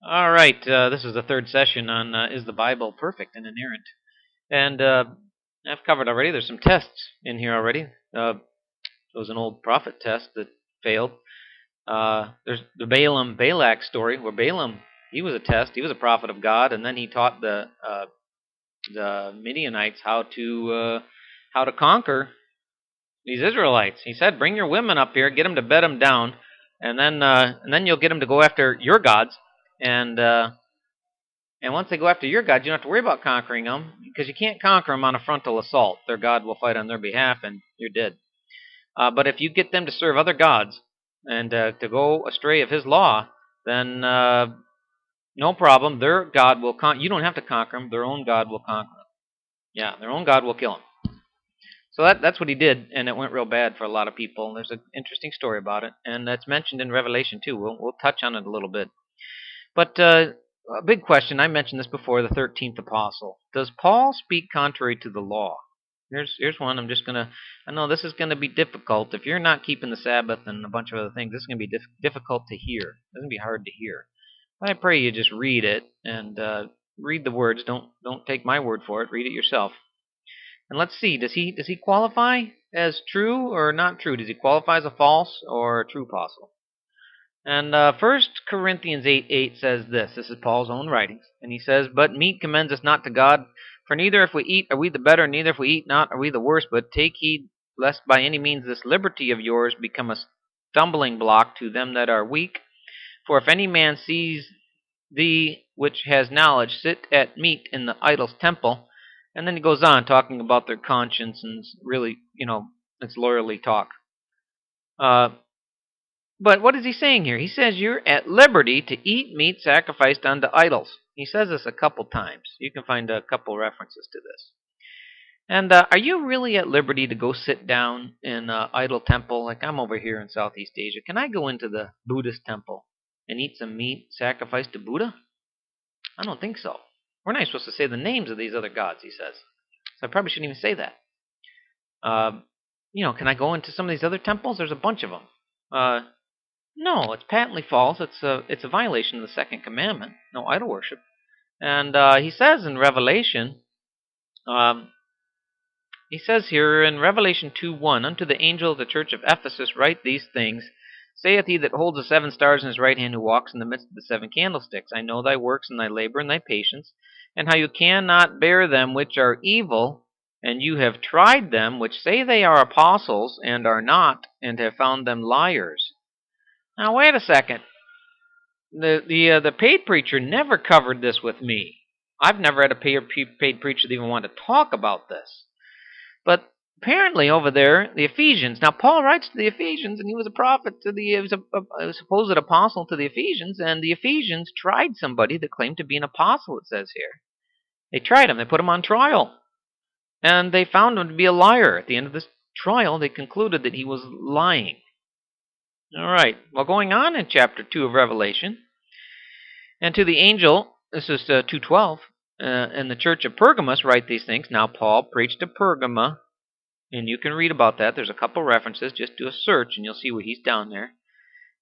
All right, this is the third session on Is the Bible Perfect and Inerrant? And I've covered already. There's some tests in here already. It was an old prophet test that failed. There's the Balaam Balak story where Balaam, he was a test. He was a prophet of God, and then he taught the Midianites how to conquer these Israelites. He said, "Bring your women up here, get them to bed them down, and then you'll get them to go after your gods, and and once they go after your God, you don't have to worry about conquering them because you can't conquer them on a frontal assault. Their God will fight on their behalf, and you're dead. But if you get them to serve other gods and to go astray of His law, then no problem. Their God will you don't have to conquer them. Their own God will conquer them. Yeah, their own God will kill them." So that's what he did, and it went real bad for a lot of people. There's an interesting story about it, and that's mentioned in Revelation too. We'll touch on it a little bit. But a big question, I mentioned this before, the 13th apostle. Does Paul speak contrary to the law? Here's one. I know this is going to be difficult. If you're not keeping the Sabbath and a bunch of other things, this is going to be difficult to hear. It's going to be hard to hear. But I pray you just read it and read the words. Don't take my word for it. Read it yourself. And let's see, does he qualify as true or not true? Does he qualify as a false or a true apostle? And 1 Corinthians 8:8 says this. This is Paul's own writings. And he says, "But meat commends us not to God, for neither if we eat are we the better, neither if we eat not are we the worse. But take heed, lest by any means this liberty of yours become a stumbling block to them that are weak. For if any man sees thee which has knowledge sit at meat in the idol's temple," and then he goes on talking about their conscience, and really, it's lawyerly talk. Uh, but what is he saying here? He says you're at liberty to eat meat sacrificed unto idols. He says this a couple times. You can find a couple references to this. And are you really at liberty to go sit down in an idol temple? Like I'm over here in Southeast Asia. Can I go into the Buddhist temple and eat some meat sacrificed to Buddha? I don't think so. We're not supposed to say the names of these other gods, he says. So I probably shouldn't even say that. Uh, can I go into some of these other temples? There's a bunch of them. No, it's patently false. It's a violation of the second commandment. No idol worship. And he says in Revelation, um, he says here in Revelation 2:1, "Unto the angel of the church of Ephesus write these things. Saith he that holds the 7 stars in his right hand, who walks in the midst of the 7 candlesticks. I know thy works and thy labor and thy patience, and how you cannot bear them which are evil, and you have tried them which say they are apostles and are not, and have found them liars." Now wait a second. The paid preacher never covered this with me. I've never had a paid preacher that even wanted to talk about this. But apparently over there, the Ephesians. Now Paul writes to the Ephesians, and he was a prophet to he was a supposed apostle to the Ephesians, and the Ephesians tried somebody that claimed to be an apostle. It says here, they tried him. They put him on trial, and they found him to be a liar. At the end of this trial, they concluded that he was lying. All right. Well, going on in chapter 2 of Revelation, "And to the angel," this is 2:12, "in the church of Pergamos write these things." Now Paul preached to Pergama. And you can read about that. There's a couple references. Just do a search, and you'll see what he's down there.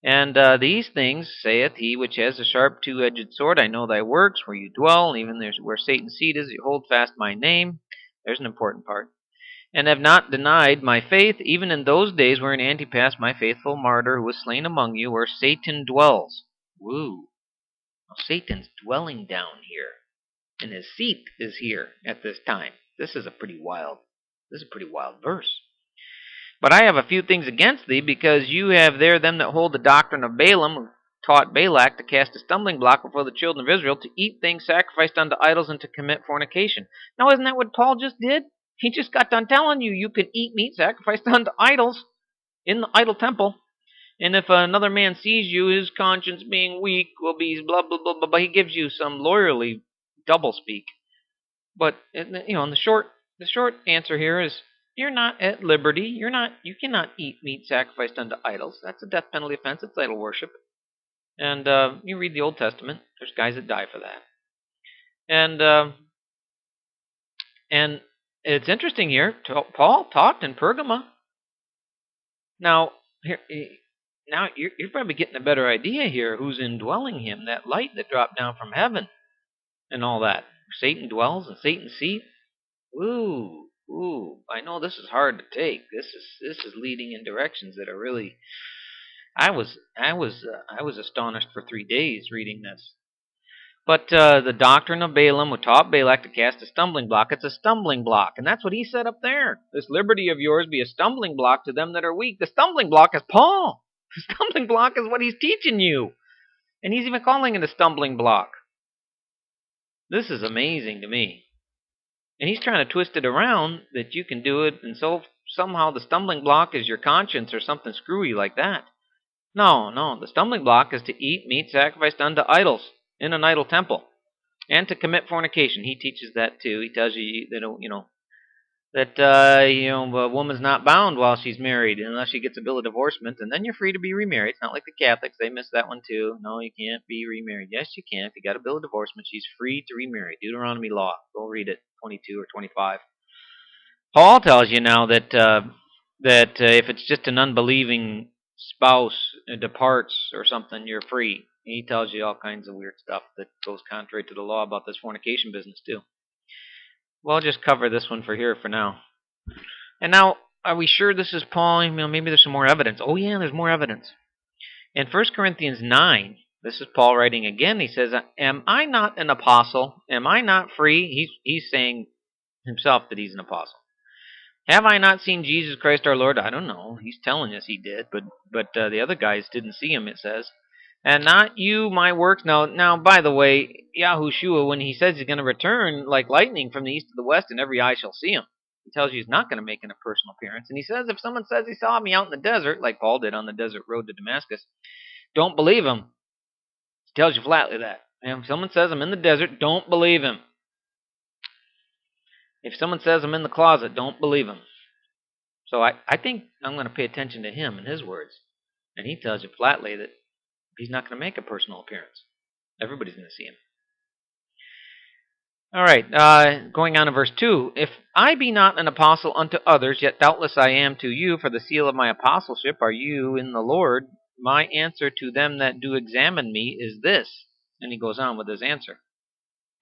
"And these things saith he which has a sharp 2-edged sword. I know thy works, where you dwell, even there's where Satan's seat is. You hold fast my name." There's an important part. "And have not denied my faith, even in those days wherein Antipas, my faithful martyr, who was slain among you, where Satan dwells." Woo. Well, Satan's dwelling down here, and his seat is here at this time. This is a pretty wild verse. "But I have a few things against thee, because you have there them that hold the doctrine of Balaam, who taught Balak to cast a stumbling block before the children of Israel, to eat things sacrificed unto idols, and to commit fornication." Now, isn't that what Paul just did? He just got done telling you you can eat meat sacrificed unto idols in the idol temple. And if another man sees you, his conscience being weak will be blah, blah, blah, blah, blah. He gives you some lawyerly doublespeak. But, the short answer here is, you're not at liberty. You cannot eat meat sacrificed unto idols. That's a death penalty offense. It's idol worship. And you read the Old Testament. There's guys that die for that. And it's interesting here. Paul taught in Pergama. Now, here, now you're probably getting a better idea here who's indwelling him, that light that dropped down from heaven and all that. Satan dwells and Satan sees. Ooh, ooh. I know this is hard to take. This is leading in directions that are really. I was astonished for 3 days reading this. But the doctrine of Balaam, who taught Balak to cast a stumbling block, it's a stumbling block. And that's what he said up there. This liberty of yours be a stumbling block to them that are weak. The stumbling block is Paul. The stumbling block is what he's teaching you. And he's even calling it a stumbling block. This is amazing to me. And he's trying to twist it around that you can do it, and so somehow the stumbling block is your conscience or something screwy like that. No, the stumbling block is to eat meat sacrificed unto idols in an idol temple, and to commit fornication. He teaches that too. He tells you that a woman's not bound while she's married unless she gets a bill of divorcement, and then you're free to be remarried. It's not like the Catholics; they miss that one too. No, you can't be remarried. Yes, you can. If you got a bill of divorcement, she's free to remarry. Deuteronomy law. Go read it, 22 or 25. Paul tells you now that if it's just an unbelieving spouse departs or something, you're free. He tells you all kinds of weird stuff that goes contrary to the law about this fornication business too. Well, I'll just cover this one for now. And now, are we sure this is Paul? Maybe there's some more evidence. Oh yeah, there's more evidence. In 1 Corinthians 9, this is Paul writing again. He says, "Am I not an apostle? Am I not free?" He's saying himself that he's an apostle. "Have I not seen Jesus Christ our Lord?" I don't know. He's telling us he did, but the other guys didn't see him, it says. "And not you my works." Now, by the way, Yahushua, when he says he's going to return like lightning from the east to the west and every eye shall see him, he tells you he's not going to make an personal appearance. And he says if someone says he saw me out in the desert, like Paul did on the desert road to Damascus, don't believe him. He tells you flatly that. And if someone says I'm in the desert, don't believe him. If someone says I'm in the closet, don't believe him. So I think I'm going to pay attention to him and his words. And he tells you flatly that he's not going to make a personal appearance. Everybody's going to see him. All right, going on to verse 2. "If I be not an apostle unto others, yet doubtless I am to you, for the seal of my apostleship are you in the Lord. My answer to them that do examine me is this." And he goes on with his answer.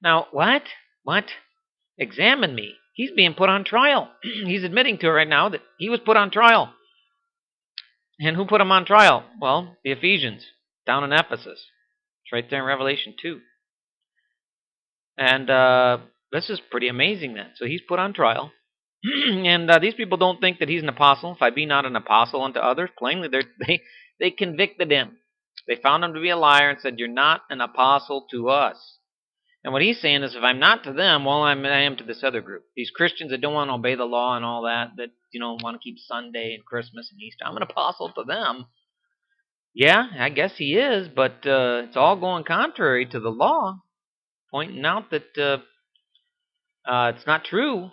Now, what? Examine me. He's being put on trial. He's admitting to it right now that he was put on trial. And who put him on trial? Well, the Ephesians, down in Ephesus. It's right there in Revelation 2. And this is pretty amazing then. So he's put on trial. And these people don't think that he's an apostle. "If I be not an apostle unto others," plainly they convicted him. They found him to be a liar and said, "You're not an apostle to us." And what he's saying is, if I'm not to them, well, I am to this other group. These Christians that don't want to obey the law and all that want to keep Sunday and Christmas and Easter. I'm an apostle to them. Yeah, I guess he is, but it's all going contrary to the law, pointing out that it's not true.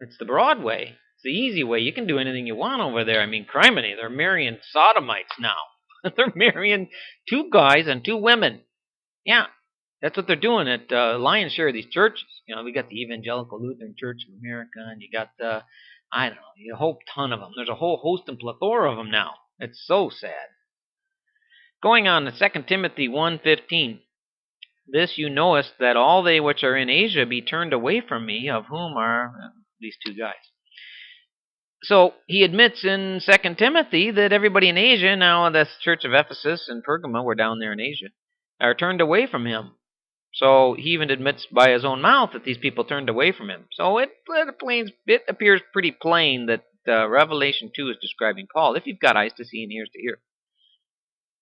It's the broad way. It's the easy way. You can do anything you want over there. I mean, criminy, they're marrying sodomites now. They're marrying 2 guys and 2 women. Yeah. That's what they're doing at lion's share of these churches. We got the Evangelical Lutheran Church of America, and you got I don't know, a whole ton of them. There's a whole host and plethora of them now. It's so sad. Going on to 2 Timothy 1:15. "This you knowest, that all they which are in Asia be turned away from me, of whom are these 2 guys." So he admits in 2 Timothy that everybody in Asia, now the church of Ephesus and Pergamum were down there in Asia, are turned away from him. So he even admits by his own mouth that these people turned away from him. So it appears pretty plain that Revelation 2 is describing Paul, if you've got eyes to see and ears to hear.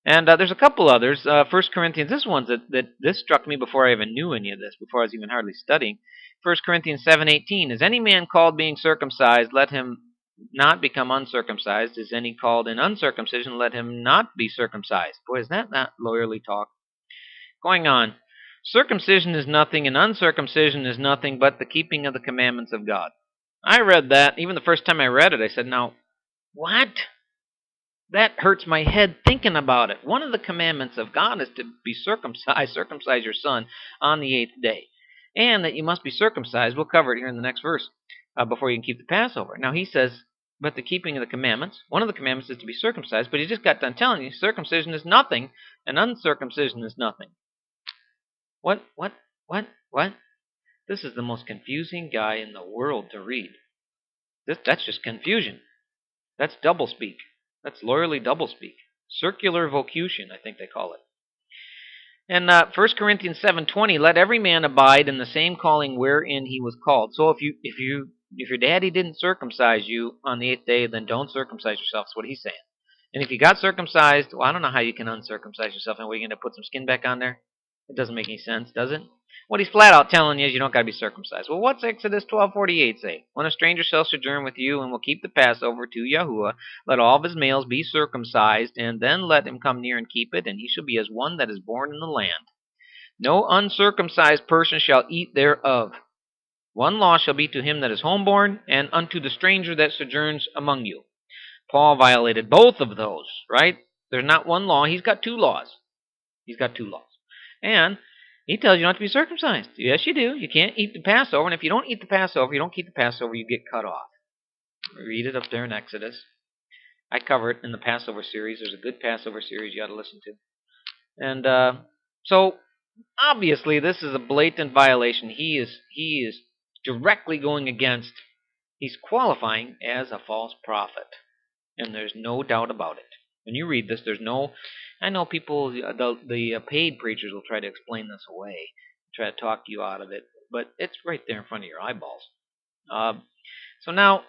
And there's a couple others. 1 Corinthians, this struck me before I even knew any of this, before I was even hardly studying. 1 Corinthians 7:18, "Is any man called being circumcised, let him not become uncircumcised. Is any called in uncircumcision, let him not be circumcised." Boy, is that not lawyerly talk. Going on. "Circumcision is nothing, and uncircumcision is nothing but the keeping of the commandments of God." I read that. Even the first time I read it, I said, now, what? That hurts my head thinking about it. One of the commandments of God is to be circumcise your son on the 8th day. And that you must be circumcised. We'll cover it here in the next verse before you can keep the Passover. Now he says, but the keeping of the commandments. One of the commandments is to be circumcised, but he just got done telling you circumcision is nothing and uncircumcision is nothing. What? This is the most confusing guy in the world to read. That's just confusion. That's doublespeak. That's lawyerly doublespeak. Circular vocution, I think they call it. And 1 Corinthians 7:20, let every man abide in the same calling wherein he was called. So if your daddy didn't circumcise you on the 8th day, then don't circumcise yourself. That's what he's saying. And if you got circumcised, well, I don't know how you can uncircumcise yourself. And what, are you going to put some skin back on there? It doesn't make any sense, does it? What he's flat out telling you is you don't got to be circumcised. Well, what's Exodus 12:48 say? When a stranger shall sojourn with you and will keep the Passover to Yahuwah, let all of his males be circumcised, and then let him come near and keep it, and he shall be as one that is born in the land. No uncircumcised person shall eat thereof. One law shall be to him that is homeborn, and unto the stranger that sojourns among you. Paul violated both of those, right? There's not one law. He's got two laws. And he tells you not to be circumcised. Yes, you do. You can't eat the Passover, and if you don't eat the Passover, you don't keep the Passover, you get cut off. Read it up there in Exodus. I cover it in the Passover series. There's a good Passover series you ought to listen to. And so, obviously, this is a blatant violation. He is directly going against, he's qualifying as a false prophet. And there's no doubt about it. When you read this, there's no... I know people, the paid preachers will try to explain this away, try to talk you out of it, but it's right there in front of your eyeballs. So now,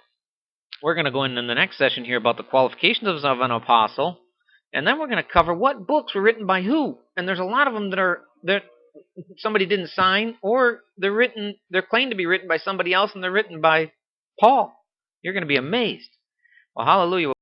we're going to go in the next session here about the qualifications of an apostle, and then we're going to cover what books were written by who. And there's a lot of them that somebody didn't sign, or they're claimed to be written by somebody else, and they're written by Paul. You're going to be amazed. Well, hallelujah.